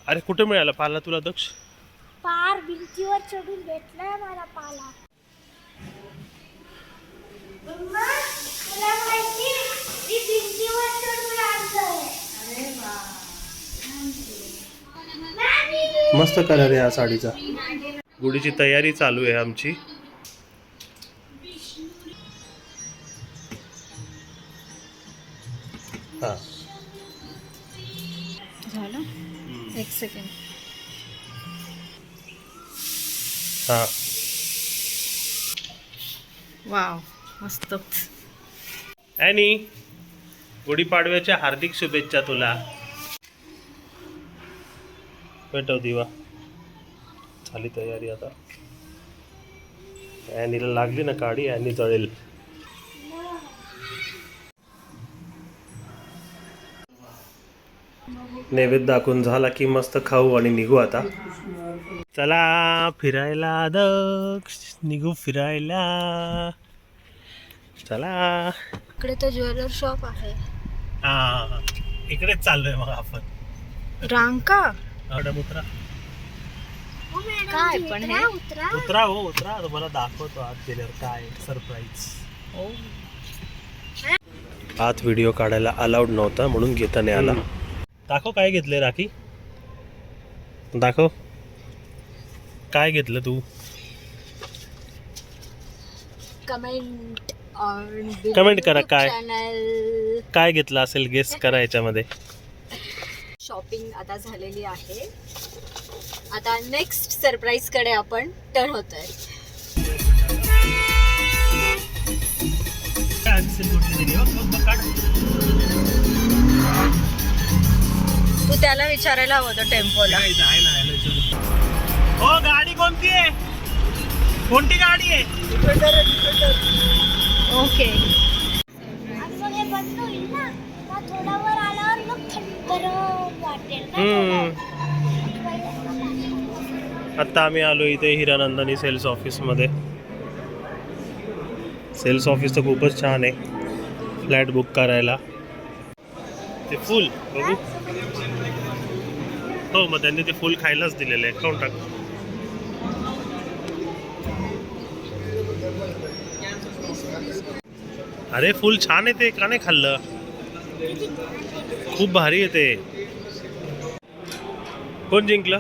अरे कुठे मिळाला पाला तुला दक्ष? पार भिंतीवर चढून भेटलाय मला पाला. मम्मा, तुला माहिती मी भिंतीवर चढून आणलंय. अरे वा. मस्त कलर आहे या साडीचा. गुढीची तयारी चालू आहे आमची. हा झालं. एक सेकंड. हा वाव मस्त. ॲनी, गुढीपाडव्याच्या हार्दिक शुभेच्छा तुला. पेटव दिवा. झाली तयारी आता. ॲनीला लागली ना काडी, ॲनी जळेल. नैवेद्य दाखवून झाला की मस्त खाऊ आणि निघू आता. चला फिरायला दक्ष, निघू फिरायला. चला. इकडे तर ज्वेलर शॉप आहे. हा इकडेच चाललोय मग आपण. रांका उतरा. काय पण हे उतरा हो उतरा. तुम्हाला दाखवतो आत गेल्यावर काय सरप्राईज. आत व्हिडिओ काढायला अलाउड नव्हता म्हणून घेता नाही आला. दाखव काय घेतलंय राखी. दाखव काय घेतलं तू. कमेंट करा काय घेतलं असेल. गेस करा याच्यामध्ये. शॉपिंग आता झालेली आहे. आता नेक्स्ट सरप्राईज कडे आपण टर्न होतोय. तू त्याला विचारायला हवं होतं टेम्पोला. हो गाडी कोणती आहे. कोणती गाडी आहे. ओके. आता आम्ही आलो इथे हिरानंदानी सेल्स ऑफिस मध्ये. सेल्स ऑफिस तर खूपच छान आहे फ्लॅट बुक करायला. ते फुल बघू. हो मग त्यांनी ते फुल खायलाच दिलेलं आहे. खाऊन टाक. अरे फुल छान आहे ते. का नाही खाल्लं. खूप भारी आहे ते. कोण जिंकलं.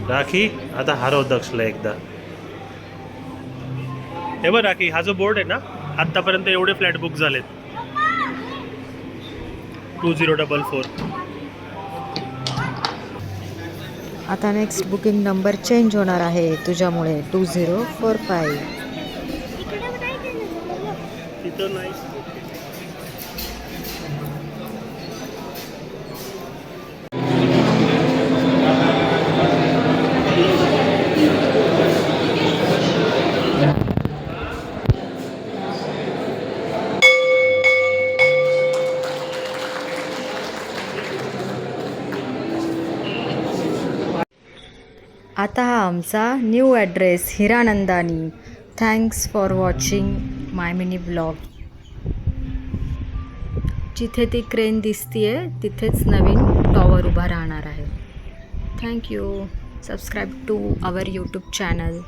राखी आता हरव दक्षला एकदा. हे बघ राखी, हा जो बोर्ड आहे ना आतापर्यंत एवढे फ्लॅट बुक झालेत. 2044. आता नेक्स्ट बुकिंग नंबर चेंज होणार आहे तुझ्यामुळे. 2045. तिथं नाही. आता हा आमचा new address Hiranandani. Thanks for watching my mini blog. जिथे ती क्रेन दिसतीये तिथेच नवीन टॉवर उभा राहणार आहे. Thank you. Subscribe to our YouTube channel.